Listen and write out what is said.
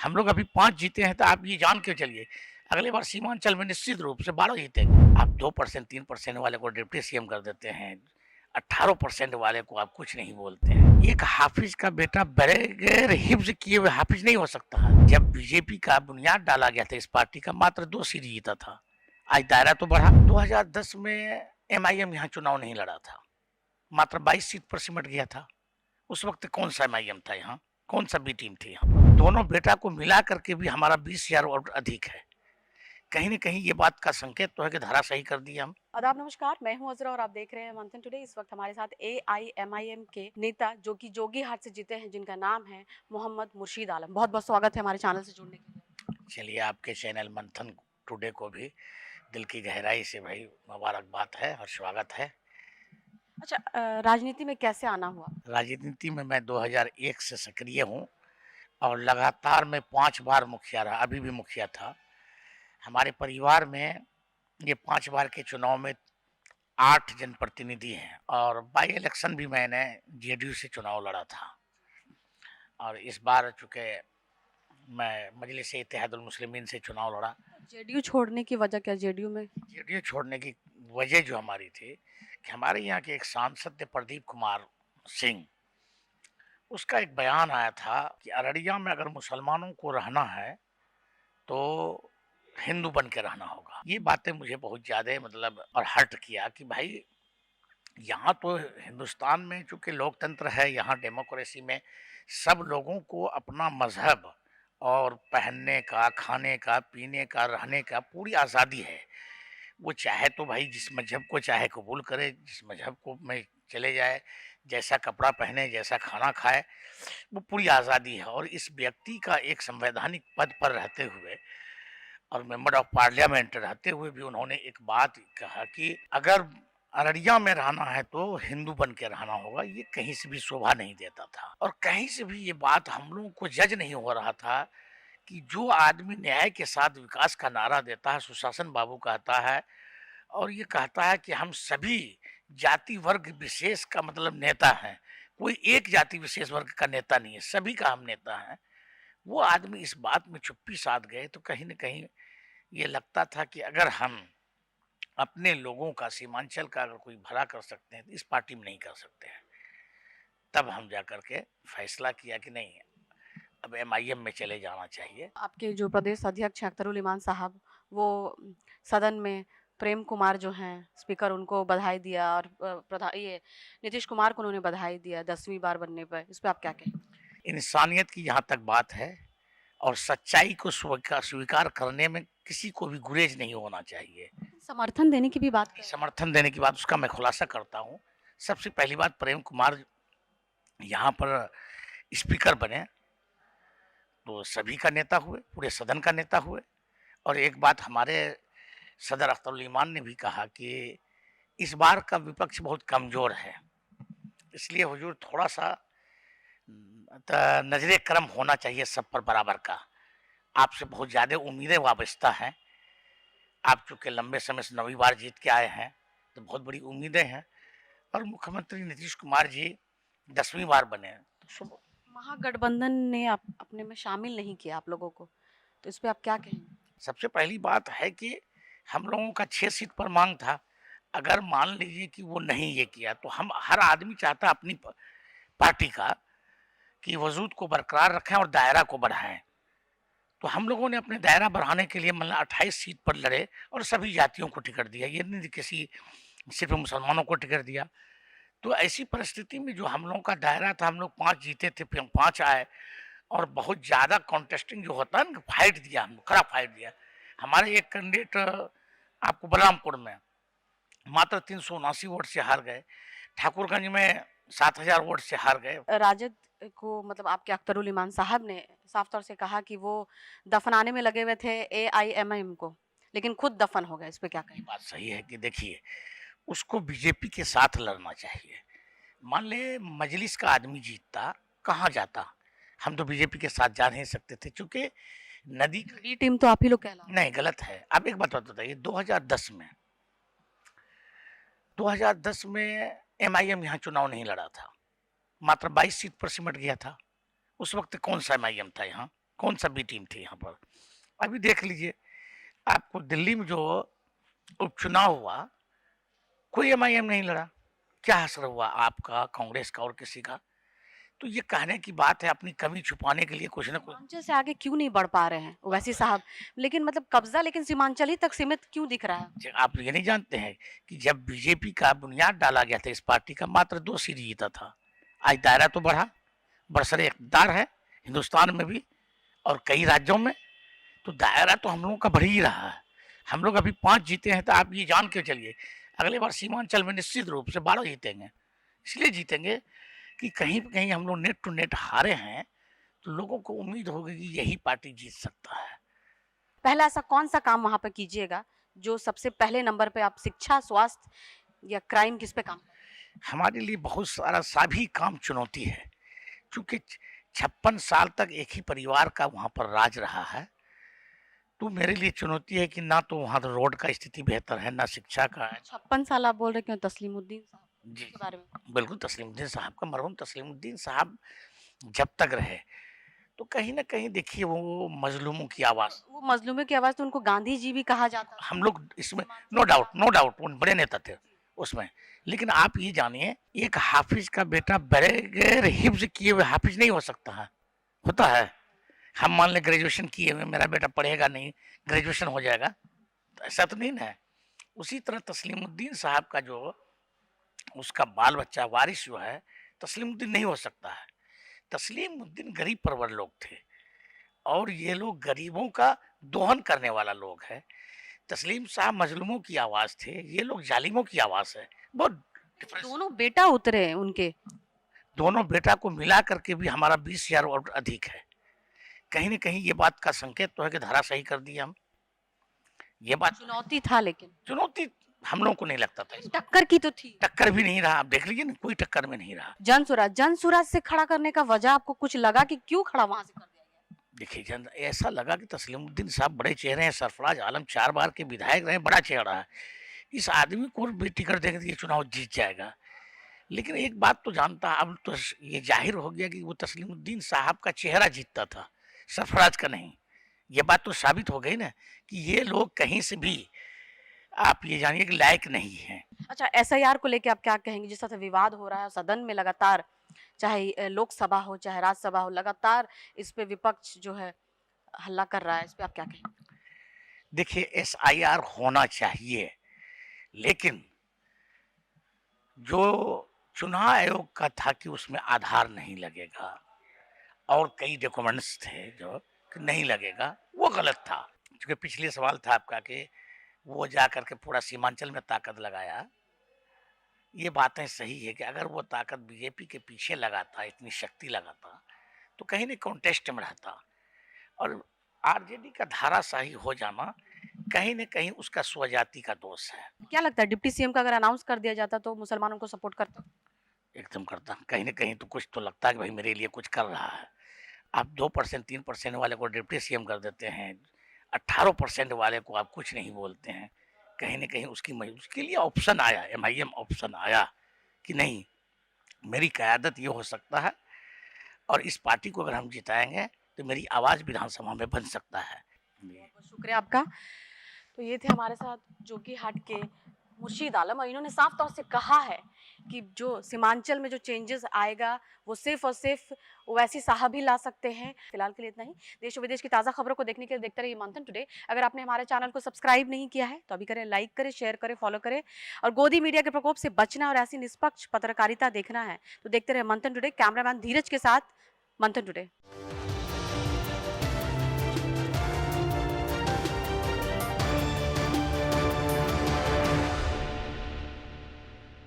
हम लोग अभी 5 जीते हैं, तो आप ये जान के चलिए, अगली बार सीमांचल में निश्चित रूप से 12 जीतेंगे। आप 2% 3% वाले को डिप्टी सीएम कर देते हैं, 18% वाले को आप कुछ नहीं बोलते हैं। एक हाफिज का बेटा बगैर हिफ्ज किए हुए हाफिज नहीं हो सकता है। जब बीजेपी का बुनियाद डाला गया था इस पार्टी का, मात्र 2 सीट जीता था। आज दायरा तो बढ़ा। 2010 में एमआईएम यहाँ चुनाव नहीं लड़ा था, मात्र 22 सीट पर सिमट गया था। उस वक्त कौन सा एमआईएम था यहाँ, कौन सा बी टीम थी यहाँ पर? दोनों बेटा को मिला करके भी हमारा 20,000 वोट अधिक है। कहीं न कहीं ये बात का संकेत तो है कि धराशायी कर दिया हम। आदाब नमस्कार, मैं हूं अज़रा और आप देख रहे हैं मंथन टुडे। इस वक्त हमारे साथ एआईएमआईएम के नेता जो कि जोगीहाट से जीते हैं, जिनका नाम है मोहम्मद मुर्शीद आलम। बहुत बहुत स्वागत है हमारे चैनल से जुड़ने के लिए। चलिए, आपके चैनल मंथन टुडे को भी दिल की गहराई से भाई मुबारकबाद है और स्वागत है। अच्छा, राजनीति में कैसे आना हुआ? राजनीति में मैं 2001 से सक्रिय हूँ और लगातार मैं 5 बार मुखिया रहा, अभी भी मुखिया था। हमारे परिवार में ये 5 बार के चुनाव में 8 जनप्रतिनिधि हैं और बाई इलेक्शन भी मैंने जेडीयू से चुनाव लड़ा था। और इस बार चूँकि मैं मजलिस-ए-इत्तेहादुल मुस्लिमीन से चुनाव लड़ा। जेडीयू छोड़ने की वजह क्या? जेडीयू में जेडीयू छोड़ने की वजह जो हमारी थी कि हमारे यहाँ के एक सांसद थे प्रदीप कुमार सिंह, उसका एक बयान आया था कि अररिया में अगर मुसलमानों को रहना है तो हिंदू बन के रहना होगा। ये बातें मुझे बहुत ज़्यादा मतलब और हर्ट किया कि भाई, यहाँ तो हिंदुस्तान में चूँकि लोकतंत्र है, यहाँ डेमोक्रेसी में सब लोगों को अपना मज़हब और पहनने का, खाने का, पीने का, रहने का पूरी आज़ादी है। वो चाहे तो भाई जिस मज़हब को चाहे कबूल करे, जिस मज़हब को में चले जाए, जैसा कपड़ा पहने, जैसा खाना खाए, वो पूरी आज़ादी है। और इस व्यक्ति का एक संवैधानिक पद पर रहते हुए और मेंबर ऑफ पार्लियामेंट रहते हुए भी उन्होंने एक बात कहा कि अगर अररिया में रहना है तो हिंदू बन के रहना होगा। ये कहीं से भी शोभा नहीं देता था और कहीं से भी ये बात हम लोगों को जज नहीं हो रहा था कि जो आदमी न्याय के साथ विकास का नारा देता है, सुशासन बाबू कहता है और ये कहता है कि हम सभी जाति वर्ग विशेष का मतलब नेता हैं, कोई एक जाति विशेष वर्ग का नेता नहीं है, सभी का हम नेता हैं। वो आदमी इस बात में चुप्पी साध गए तो कहीं न कहीं ये लगता था कि अगर हम अपने लोगों का, सीमांचल का अगर कोई भला कर सकते हैं तो इस पार्टी में नहीं कर सकते हैं। तब हम जा कर के फैसला किया कि नहीं, अब एमआईएम में चले जाना चाहिए। आपके जो प्रदेश अध्यक्ष हैं अख्तरुल इमान साहब, वो सदन में प्रेम कुमार जो हैं स्पीकर, उनको बधाई दिया और प्रधान ये नीतीश कुमार को उन्होंने बधाई दिया 10वीं बार बनने पर। इस पे आप क्या कहें? इंसानियत की जहाँ तक बात है और सच्चाई को स्वीकार करने में किसी को भी गुरेज नहीं होना चाहिए। समर्थन देने की भी बात कर रहे हैं। समर्थन देने की बात उसका मैं खुलासा करता हूँ। सबसे पहली बात, प्रेम कुमार यहाँ पर स्पीकर बने तो सभी का नेता हुए, पूरे सदन का नेता हुए। और एक बात हमारे सदर अख्तरुल ईमान ने भी कहा कि इस बार का विपक्ष बहुत कमज़ोर है, इसलिए हुजूर थोड़ा-सा नजरे करम होना चाहिए सब पर बराबर का। आपसे बहुत ज़्यादा उम्मीदें वाबस्ता हैं। आप चूँकि लंबे समय से 9वीं बार जीत के आए हैं, तो बहुत बड़ी उम्मीदें हैं और मुख्यमंत्री नीतीश कुमार जी 10वीं बार बने हैं। तो शुभ महागठबंधन ने अपने में शामिल नहीं किया आप लोगों को, तो इस पे आप क्या कहेंगे? सबसे पहली बात है कि हम लोगों का 6 सीट पर मांग था। अगर मान लीजिए कि वो नहीं ये किया तो हम हर आदमी चाहता है अपनी पार्टी का कि वजूद को बरकरार रखें और दायरा को बढ़ाएं। तो हम लोगों ने अपने दायरा बढ़ाने के लिए मतलब 28 सीट पर लड़े और सभी जातियों को टिकट दिया, ये नहीं किसी सिर्फ मुसलमानों को टिकट दिया। तो ऐसी परिस्थिति में जो हम लोगों का दायरा था, हम लोग 5 जीते थे, फिर 5 आए और बहुत ज़्यादा कॉन्टेस्टिंग जो होता है ना, फाइट दिया, हम कड़ा फाइट दिया। हमारे एक कैंडिडेट आपको बलरामपुर में मात्र 379 वोट से हार गए, ठाकुरगंज में 7,000 वोट से हार गए। राजद को मतलब आपके अख्तरुल इमान साहब ने साफ तौर से कहा कि वो दफनाने में लगे हुए थे एआईएमआईएम को, लेकिन खुद दफन हो गए। इस पे क्या ये कहें? बात सही है कि देखिए, उसको बीजेपी के साथ लड़ना चाहिए। मान ले मजलिस का आदमी जीतता, कहाँ जाता? हम तो बीजेपी के साथ जा नहीं सकते थे चूँकि नदी का बी टीम तो आप ही लोग कहला रहे हैं। नहीं, गलत है। अब एक बात बताइए, 2010 में एमआईएम यहाँ चुनाव नहीं लड़ा था, मात्र 22 सीट पर सिमट गया था। उस वक्त कौन सा एमआईएम था यहाँ? कौन सा बी टीम थी यहाँ पर। अभी देख लीजिए, आपको दिल्ली में जो उपचुनाव हुआ, कोई एमआईएम नहीं लड़ा। क्या असर हुआ आपका, कांग्रेस का और किसी का? तो ये कहने की बात है, अपनी कमी छुपाने के लिए कुछ ना कुछ। सीमांचल से आगे क्यों नहीं बढ़ पा रहे हैं ओवैसी साहब? लेकिन मतलब कब्जा लेकिन सीमांचल ही तक सीमित क्यों दिख रहा है? आप ये नहीं जानते हैं कि जब बीजेपी का बुनियाद डाला गया था, इस पार्टी का मात्र 2 सीट जीता था। आज दायरा तो बढ़ा, बरसरे इक़्तिदार है हिंदुस्तान में भी और कई राज्यों में, तो दायरा तो हम लोगों का बढ़ ही रहा है। हम लोग अभी 5 जीते हैं, तो आप ये जान के चलिए अगली बार सीमांचल में निश्चित रूप से 12 जीतेंगे। इसलिए जीतेंगे कि कहीं न कहीं हम लोग नेट टू नेट हारे हैं, तो लोगों को उम्मीद होगी कि यही पार्टी जीत सकता है। पहला ऐसा कौन-सा काम वहाँ पे कीजिएगा, जो सबसे पहले नंबर पे आप शिक्षा, स्वास्थ्य या क्राइम किस पे काम करेंगे? हमारे लिए बहुत सारा सभी काम चुनौती है, क्योंकि 56 साल तक एक ही परिवार का वहाँ पर राज रहा है। तो मेरे लिए चुनौती है कि ना तो वहाँ रोड का स्थिति बेहतर है, ना शिक्षा का है। 56 साल आप बोल रहे क्यों? तस्लीमुद्दीन साहब जी, के बारे में? बिल्कुल तस्लीमुद्दीन साहब का, मरहूम तस्लीमुद्दीन साहब जब तक रहे, तो कहीं न कहीं देखिए वो मज़लूमों की आवाज़। वो मज़लूमों की आवाज़ तो उनको गांधी जी भी कहा जाता था। हम लोग इसमें सीमांचल नो डाउट वो बड़े नेता थे उसमें। लेकिन आप ये जानिए, एक हाफ़िज़ का बेटा बगैर हिफ़्ज़ किए हुए हाफ़िज़ नहीं हो सकता है, होता है? हम मान लें ग्रेजुएशन किए हुए, मेरा बेटा पढ़ेगा नहीं, ग्रेजुएशन हो जाएगा, तो ऐसा तो नहीं ना है। उसी तरह तस्लीमुद्दीन साहब का जो उसका बाल बच्चा वारिस जो है, तस्लीमुद्दीन नहीं हो सकता है। तस्लीमुद्दीन गरीब परवर लोग थे और ये लोग गरीबों का दोहन करने वाला लोग हैं। तस्लीम साहब मज़लूमों की आवाज़ थे, ये लोग ज़ालिमों की आवाज़ है। बहुत डिफरेंस। दोनों बेटा उतरे हैं उनके। दोनों बेटा को मिला करके भी हमारा 20,000 वोट अधिक है। कहीं न कहीं ये बात का संकेत तो है कि धराशायी कर दिया हम। ये बात चुनौती था लेकिन। चुनौती हम लोगों को नहीं लगता था। टक्कर की तो थी। टक्कर भी नहीं रहा, आप देख लीजिए ना, कोई टक्कर में नहीं रहा। जनसुराज से खड़ा करने का वजह आपको कुछ लगा कि क्यों खड़ा वहाँ से कर दिया गया? देखिए जन ऐसा लगा कि तस्लीमुद्दीन साहब बड़े चेहरे हैं, सरफराज आलम 4 बार के विधायक रहे, बड़ा चेहरा है। इस आदमी को भी टिकट देके ये चुनाव जीत जाएगा। लेकिन एक बात तो जानता, अब तो ये ज़ाहिर हो गया कि वो तस्लीमुद्दीन साहब का चेहरा जीतता था, सरफराज का नहीं। ये बात तो साबित हो गई ना कि ये लोग कहीं से भी आप ये जानिए कि लायक नहीं हैं। अच्छा, एसआईआर को लेके आप क्या कहेंगे? जिस तरह से विवाद हो रहा है सदन में लगातार, चाहे लोकसभा हो चाहे राज्यसभा हो, लगातार इस पे विपक्ष जो है हल्ला कर रहा है, इस पे आप क्या कहेंगे? देखिए एसआईआर होना चाहिए, लेकिन जो चुनाव आयोग का था कि उसमें आधार नहीं लगेगा और कई डॉक्यूमेंट्स थे जो कि नहीं लगेगा, वो गलत था। क्योंकि पिछले सवाल था आपका कि वो जा करके पूरा सीमांचल में ताकत लगाया। ये बातें सही है कि अगर वो ताकत बीजेपी के पीछे लगाता, इतनी शक्ति लगाता, तो कहीं न कॉन्टेस्ट में रहता और आरजेडी का धाराशाही हो जाना कहीं न कहीं उसका स्वजाति का दोष है। क्या लगता है डिप्टी सीएम का अगर अनाउंस कर दिया जाता तो मुसलमानों को सपोर्ट करते? एकदम करता, कहीं न कहीं तो कुछ तो लगता है कि भाई मेरे लिए कुछ कर रहा है। आप 2% 3% वाले को डिप्टी सीएम कर देते हैं, 18% वाले को आप कुछ नहीं बोलते हैं। कहीं न कहीं उसके लिए ऑप्शन आया, एमआईएम ऑप्शन आया कि नहीं, मेरी क़यादत ये हो सकता है और इस पार्टी को अगर हम जिताएँगे तो मेरी आवाज़ विधानसभा में बन सकता है। जी। बहुत शुक्रिया आपका। तो ये थे हमारे साथ जोकीहाट के मुर्शीद आलम और इन्होंने साफ तौर से कहा है कि जो सीमांचल में जो चेंजेस आएगा वो सिर्फ और सिर्फ ओवैसी साहब ही ला सकते हैं। फिलहाल के लिए इतना ही। देश और विदेश की ताज़ा खबरों को देखने के लिए देखते रहिए मंथन टुडे। अगर आपने हमारे चैनल को सब्सक्राइब नहीं किया है तो अभी करें, लाइक करें, शेयर करें, फॉलो करें और गोदी मीडिया के प्रकोप से बचना और ऐसी निष्पक्ष पत्रकारिता देखना है तो देखते रहे मंथन टुडे। कैमरामैन धीरज के साथ मंथन टुडे।